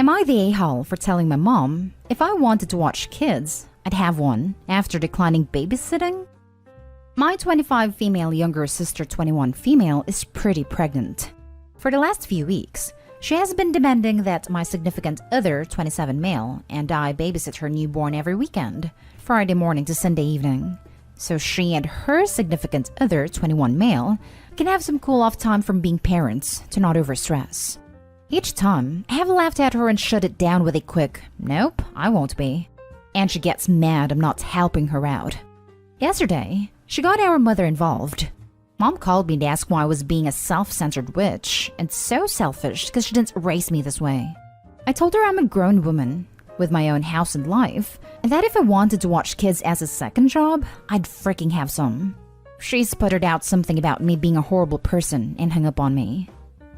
Am I the a-hole for telling my mom if I wanted to watch kids, I'd have one after declining babysitting? My 25 female younger sister 21 female is pretty pregnant. For the last few weeks, she has been demanding that my significant other 27 male and I babysit her newborn every weekend, Friday morning to Sunday evening, so she and her significant other 21 male can have some cool off time from being parents to not overstress. Each time, I have laughed at her and shut it down with a quick, "Nope, I won't be." And she gets mad I'm not helping her out. Yesterday, she got our mother involved. Mom called me to ask why I was being a self-centered witch and so selfish because she didn't raise me this way. I told her I'm a grown woman with my own house and life, and that if I wanted to watch kids as a second job, I'd freaking have some. She sputtered out something about me being a horrible person and hung up on me.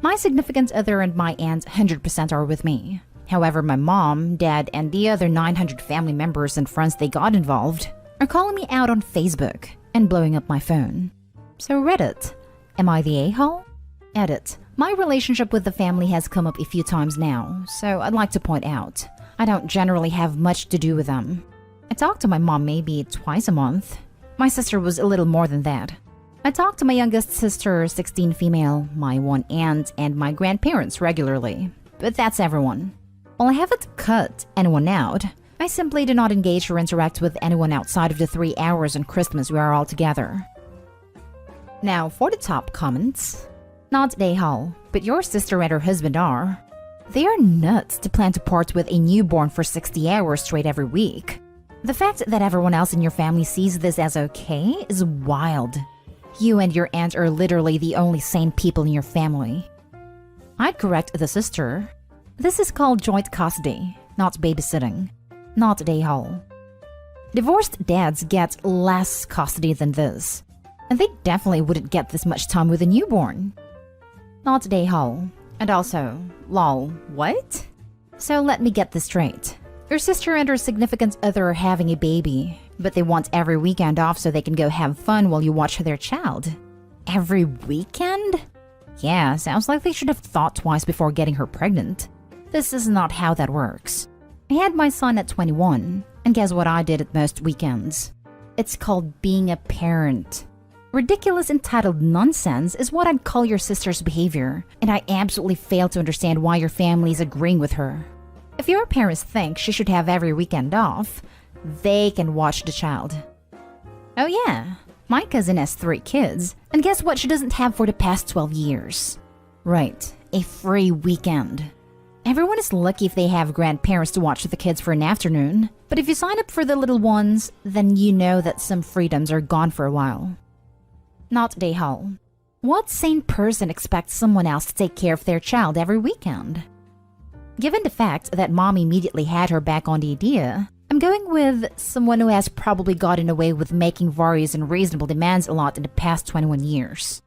My significant other and my aunt 100% are with me. However, my mom, dad, and the other 900 family members and friends they got involved are calling me out on Facebook and blowing up my phone. So Reddit, am I the a-hole? Edit. My relationship with the family has come up a few times now, so I'd like to point out, I don't generally have much to do with them. I talk to my mom maybe twice a month. My sister was a little more than that. I talk to my youngest sister, 16 female, my one aunt, and my grandparents regularly. But that's everyone. While I haven't cut anyone out, I simply do not engage or interact with anyone outside of the 3 hours on Christmas we are all together. Now for the top comments. Not a-hole, but your sister and her husband are. They are nuts to plan to part with a newborn for 60 hours straight every week. The fact that everyone else in your family sees this as okay is wild. You and your aunt are literally the only sane people in your family. I'd correct the sister. This is called joint custody, not babysitting. Not a-hole. Divorced dads get less custody than this, and they definitely wouldn't get this much time with a newborn. Not a-hole. And also, lol, what? So let me get this straight. Your sister and her significant other are having a baby, but they want every weekend off so they can go have fun while you watch their child. Every weekend? Yeah, sounds like they should have thought twice before getting her pregnant. This is not how that works. I had my son at 21, and guess what I did at most weekends? It's called being a parent. Ridiculous entitled nonsense is what I'd call your sister's behavior, and I absolutely fail to understand why your family is agreeing with her. If your parents think she should have every weekend off, they can watch the child. Oh yeah, my cousin has 3 kids, and guess what she doesn't have for the past 12 years? Right, a free weekend. Everyone is lucky if they have grandparents to watch the kids for an afternoon, but if you sign up for the little ones, then you know that some freedoms are gone for a while. Not a-hole. What sane person expects someone else to take care of their child every weekend? Given the fact that mom immediately had her back on the idea, I'm going with someone who has probably gotten away with making various and reasonable demands a lot in the past 21 years.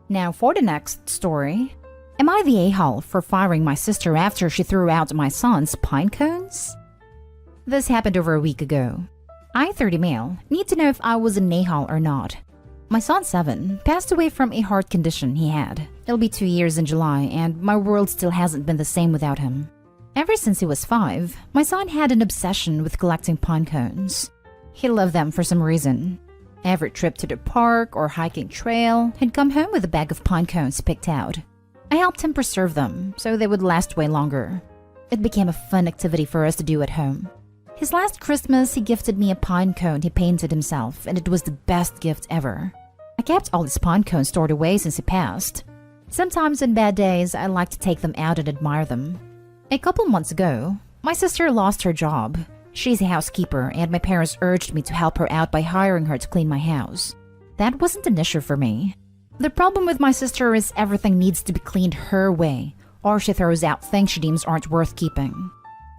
Now for the next story. Am I the a-hole for firing my sister after she threw out my son's pine cones? This happened over a week ago. I, 30 male, need to know if I was an a-hole or not. My son, 7, passed away from a heart condition he had. It'll be 2 years in July, and my world still hasn't been the same without him. Ever since he was 5, my son had an obsession with collecting pine cones. He loved them for some reason. Every trip to the park or hiking trail, he'd come home with a bag of pine cones picked out. I helped him preserve them, so they would last way longer. It became a fun activity for us to do at home. His last Christmas, he gifted me a pine cone he painted himself, and it was the best gift ever. I kept all his pine cones stored away since he passed. Sometimes on bad days, I like to take them out and admire them. A couple months ago, my sister lost her job. She's a housekeeper, and my parents urged me to help her out by hiring her to clean my house. That wasn't an issue for me. The problem with my sister is everything needs to be cleaned her way, or she throws out things she deems aren't worth keeping.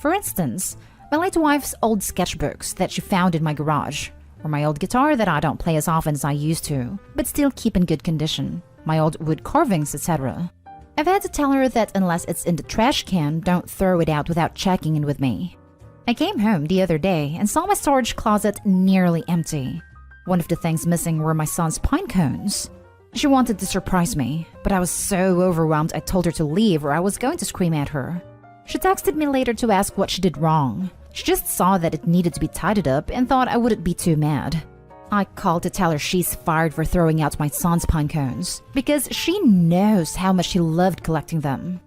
For instance, my late wife's old sketchbooks that she found in my garage, or my old guitar that I don't play as often as I used to, but still keep in good condition, my old wood carvings, etc. I've had to tell her that unless it's in the trash can, don't throw it out without checking in with me. I came home the other day and saw my storage closet nearly empty. One of the things missing were my son's pine cones. She wanted to surprise me, but I was so overwhelmed I told her to leave or I was going to scream at her. She texted me later to ask what she did wrong. She just saw that it needed to be tidied up and thought I wouldn't be too mad. I called to tell her she's fired for throwing out my son's pine cones because she knows how much he loved collecting them.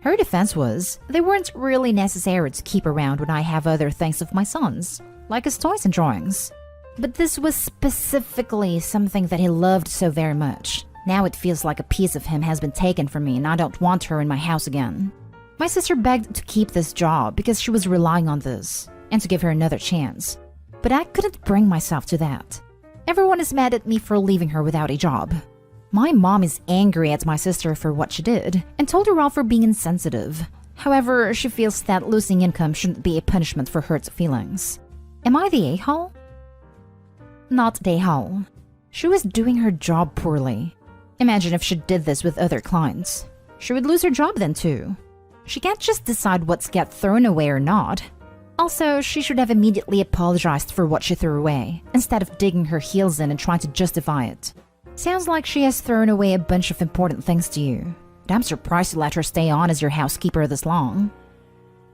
Her defense was they weren't really necessary to keep around when I have other things of my son's, like his toys and drawings. But this was specifically something that he loved so very much. Now it feels like a piece of him has been taken from me and I don't want her in my house again. My sister begged to keep this job because she was relying on this and to give her another chance. But I couldn't bring myself to that. Everyone is mad at me for leaving her without a job. My mom is angry at my sister for what she did and told her off for being insensitive. However, she feels that losing income shouldn't be a punishment for hurt feelings. Am I the a-hole? Not the a-hole. She was doing her job poorly. Imagine if she did this with other clients. She would lose her job then too. She can't just decide what's get thrown away or not. Also, she should have immediately apologized for what she threw away, instead of digging her heels in and trying to justify it. Sounds like she has thrown away a bunch of important things to you. But I'm surprised you let her stay on as your housekeeper this long.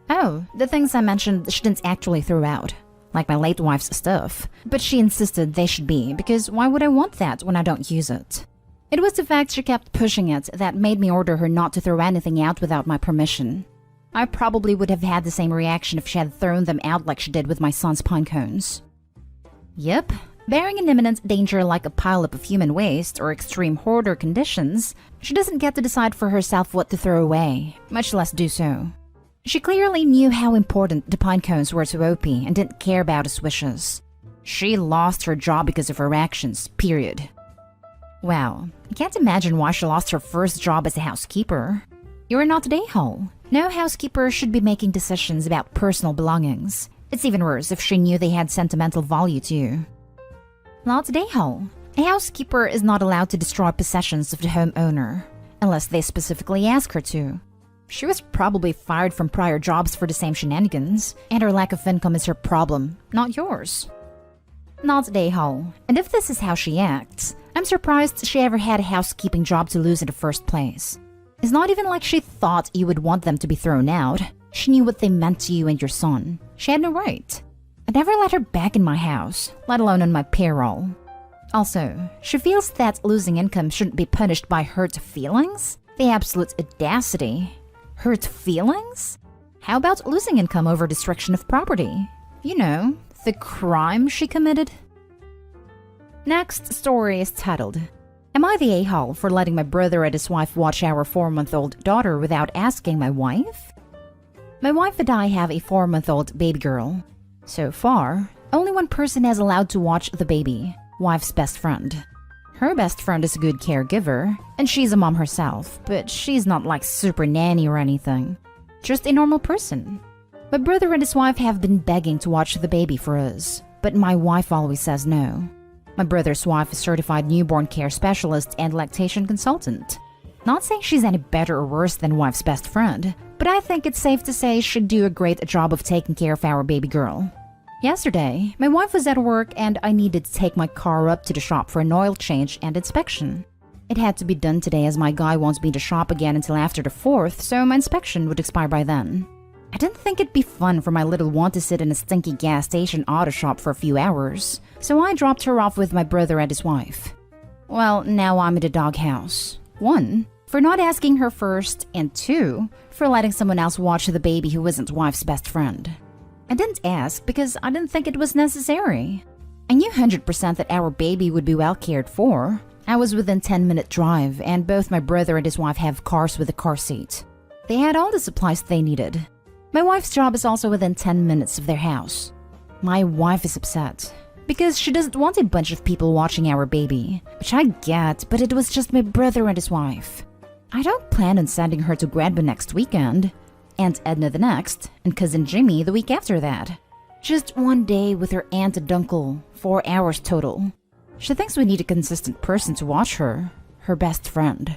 Oh, the things I mentioned she didn't actually throw out, like my late wife's stuff. But she insisted they should be, because why would I want that when I don't use it? It was the fact she kept pushing it that made me order her not to throw anything out without my permission. I probably would have had the same reaction if she had thrown them out like she did with my son's pine cones. Yep, bearing an imminent danger like a pileup of human waste or extreme hoarder conditions, she doesn't get to decide for herself what to throw away, much less do so. She clearly knew how important the pine cones were to Opie and didn't care about his wishes. She lost her job because of her actions, period. Wow, I can't imagine why she lost her first job as a housekeeper. You're not the a-hole. No housekeeper should be making decisions about personal belongings. It's even worse if she knew they had sentimental value to you. Not the a-hole. A housekeeper is not allowed to destroy possessions of the homeowner, unless they specifically ask her to. She was probably fired from prior jobs for the same shenanigans, and her lack of income is her problem, not yours. Not the a-hole. And if this is how she acts, I'm surprised she ever had a housekeeping job to lose in the first place. It's not even like she thought you would want them to be thrown out. She knew what they meant to you and your son. She had no right. I'd never let her back in my house, let alone on my payroll. Also, she feels that losing income shouldn't be punished by hurt feelings? The absolute audacity. Hurt feelings? How about losing income over destruction of property? You know, the crime she committed? Next story is titled, Am I the a-hole for letting my brother and his wife watch our 4-month-old daughter without asking my wife? My wife and I have a 4-month-old baby girl. So far, only one person is allowed to watch the baby, wife's best friend. Her best friend is a good caregiver, and she's a mom herself, but she's not like super nanny or anything. Just a normal person. My brother and his wife have been begging to watch the baby for us, but my wife always says no. My brother's wife is a certified newborn care specialist and lactation consultant. Not saying she's any better or worse than wife's best friend, but I think it's safe to say she'd do a great job of taking care of our baby girl. Yesterday, my wife was at work and I needed to take my car up to the shop for an oil change and inspection. It had to be done today as my guy won't be in the shop again until after the 4th, so my inspection would expire by then. I didn't think it'd be fun for my little one to sit in a stinky gas station auto shop for a few hours, so I dropped her off with my brother and his wife. Well, now I'm in the doghouse. 1, for not asking her first, and 2, for letting someone else watch the baby who isn't wife's best friend. I didn't ask because I didn't think it was necessary. I knew 100% that our baby would be well cared for. I was within 10-minute drive, and both my brother and his wife have cars with a car seat. They had all the supplies they needed. My wife's job is also within 10 minutes of their house. My wife is upset because she doesn't want a bunch of people watching our baby, which I get, but it was just my brother and his wife. I don't plan on sending her to Grandma next weekend, Aunt Edna the next, and Cousin Jimmy the week after that. Just one day with her aunt and uncle, 4 hours total. She thinks we need a consistent person to watch her best friend.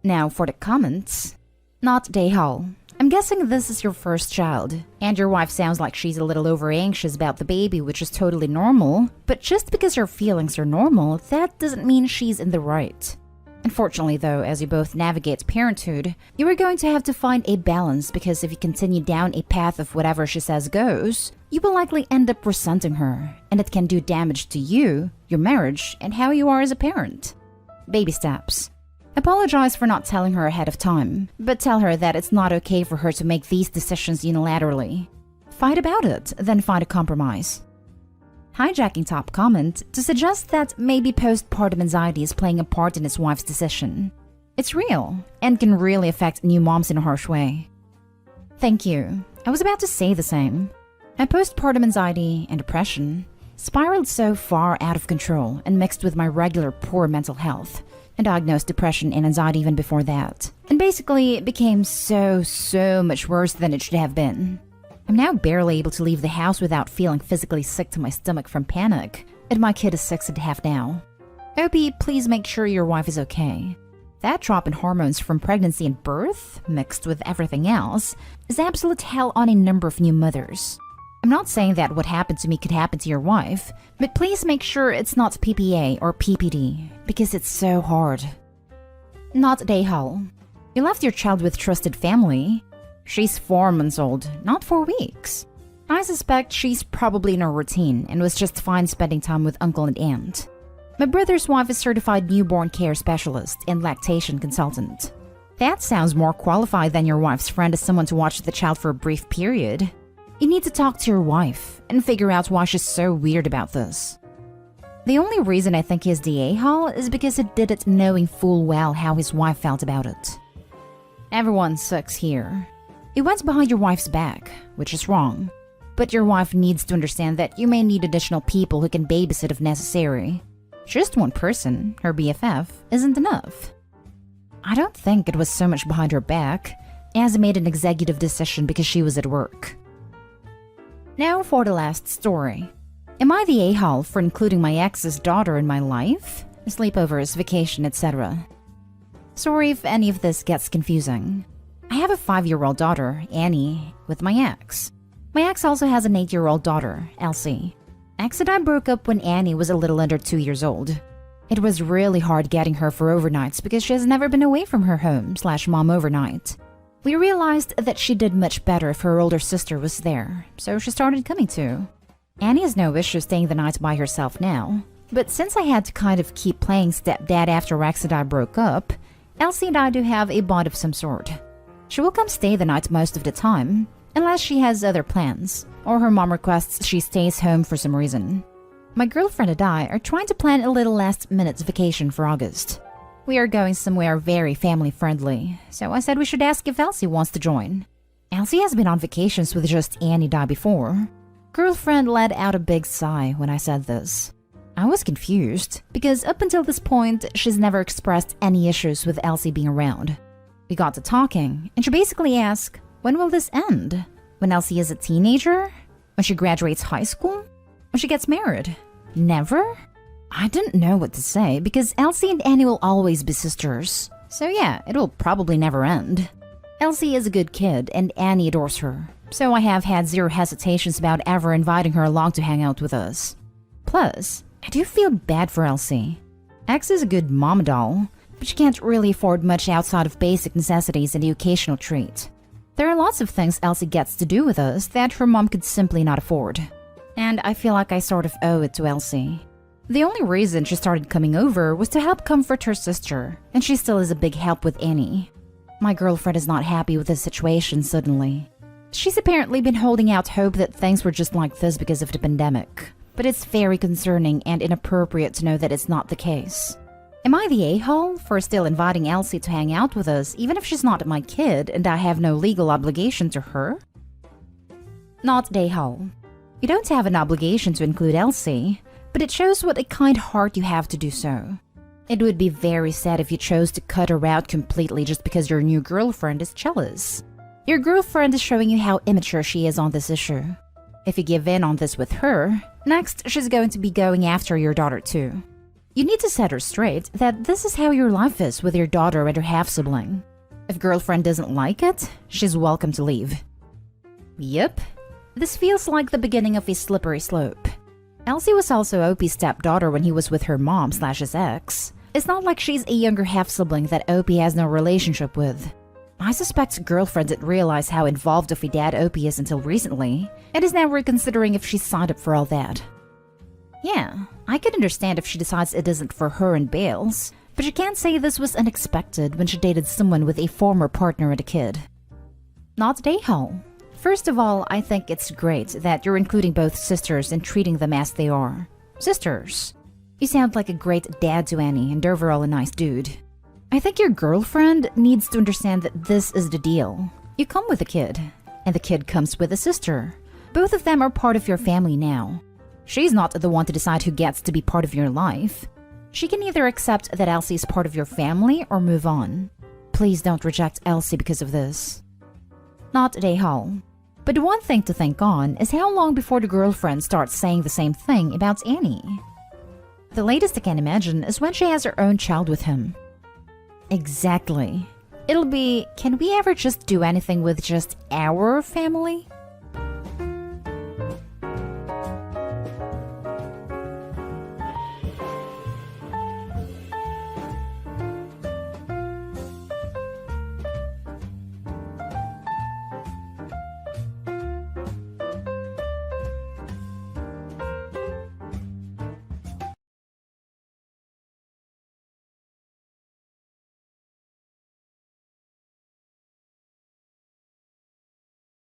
Now for the comments. Not a-hole. I'm guessing this is your first child, and your wife sounds like she's a little over-anxious about the baby, which is totally normal, but just because her feelings are normal, that doesn't mean she's in the right. Unfortunately though, as you both navigate parenthood, you are going to have to find a balance because if you continue down a path of whatever she says goes, you will likely end up resenting her, and it can do damage to you, your marriage, and how you are as a parent. Baby steps. Apologize for not telling her ahead of time, but tell her that it's not okay for her to make these decisions unilaterally. Fight about it, then find a compromise. Hijacking top comment to suggest that maybe postpartum anxiety is playing a part in his wife's decision. It's real, and can really affect new moms in a harsh way. Thank you. I was about to say the same. My postpartum anxiety and depression spiraled so far out of control and mixed with my regular poor mental health. I diagnosed depression and anxiety even before that. And basically, it became so much worse than it should have been. I'm now barely able to leave the house without feeling physically sick to my stomach from panic, and my kid is 6.5 now. Opie, please make sure your wife is okay. That drop in hormones from pregnancy and birth, mixed with everything else, is absolute hell on a number of new mothers. I'm not saying that what happened to me could happen to your wife, but please make sure it's not PPA or PPD, because it's so hard. Not Dayhal. You left your child with trusted family. She's 4 months old, not 4 weeks. I suspect she's probably in her routine and was just fine spending time with uncle and aunt. My brother's wife is certified newborn care specialist and lactation consultant. That sounds more qualified than your wife's friend as someone to watch the child for a brief period. You need to talk to your wife and figure out why she's so weird about this. The only reason I think he's the a-hole is because he did it knowing full well how his wife felt about it. Everyone sucks here. You went behind your wife's back, which is wrong. But your wife needs to understand that you may need additional people who can babysit if necessary. Just one person, her BFF, isn't enough. I don't think it was so much behind her back, as I made an executive decision because she was at work. Now for the last story. Am I the a-hole for including my ex's daughter in my life? Sleepovers, vacation, etc. Sorry if any of this gets confusing. I have a 5-year-old daughter, Annie, with my ex. My ex also has an 8-year-old daughter, Elsie. Ex and I broke up when Annie was a little under 2 years old. It was really hard getting her for overnights because she has never been away from her home/mom overnight. We realized that she did much better if her older sister was there, so she started coming too. Annie has no issue staying the night by herself now, but since I had to kind of keep playing stepdad after Rex and I broke up, Elsie and I do have a bond of some sort. She will come stay the night most of the time, unless she has other plans, or her mom requests she stays home for some reason. My girlfriend and I are trying to plan a little last-minute vacation for August. We are going somewhere very family-friendly, so I said we should ask if Elsie wants to join. Elsie has been on vacations with just Annie and I before. Girlfriend let out a big sigh when I said this. I was confused, because up until this point, she's never expressed any issues with Elsie being around. We got to talking, and she basically asked, when will this end? When Elsie is a teenager? When she graduates high school? When she gets married? Never? I didn't know what to say because Elsie and Annie will always be sisters. So yeah, it will probably never end. Elsie is a good kid and Annie adores her, so I have had zero hesitations about ever inviting her along to hang out with us. Plus, I do feel bad for Elsie. X is a good mom doll, but she can't really afford much outside of basic necessities and the occasional treat. There are lots of things Elsie gets to do with us that her mom could simply not afford. And I feel like I sort of owe it to Elsie. The only reason she started coming over was to help comfort her sister, and she still is a big help with Annie. My girlfriend is not happy with this situation suddenly. She's apparently been holding out hope that things were just like this because of the pandemic, but it's very concerning and inappropriate to know that it's not the case. Am I the a-hole for still inviting Elsie to hang out with us even if she's not my kid and I have no legal obligation to her? Not the a-hole. You don't have an obligation to include Elsie, but it shows what a kind heart you have to do so. It would be very sad if you chose to cut her out completely just because your new girlfriend is jealous. Your girlfriend is showing you how immature she is on this issue. If you give in on this with her, next she's going to be going after your daughter too. You need to set her straight that this is how your life is with your daughter and her half-sibling. If girlfriend doesn't like it, she's welcome to leave. Yep, this feels like the beginning of a slippery slope. Elsie was also Opie's stepdaughter when he was with her mom/his ex, It's not like she's a younger half-sibling that Opie has no relationship with. I suspect girlfriend didn't realize how involved of a dad Opie is until recently, and is now reconsidering if she signed up for all that. Yeah, I could understand if she decides it isn't for her and bails, but you can't say this was unexpected when she dated someone with a former partner and a kid. Not Dayhall. First of all, I think it's great that you're including both sisters and treating them as they are. Sisters. You sound like a great dad to Annie and overall a nice dude. I think your girlfriend needs to understand that this is the deal. You come with a kid, and the kid comes with a sister. Both of them are part of your family now. She's not the one to decide who gets to be part of your life. She can either accept that Elsie is part of your family or move on. Please don't reject Elsie because of this. Not Dayhall. But one thing to think on is how long before the girlfriend starts saying the same thing about Annie. The latest I can imagine is when she has her own child with him. Exactly. It'll be, can we ever just do anything with just our family?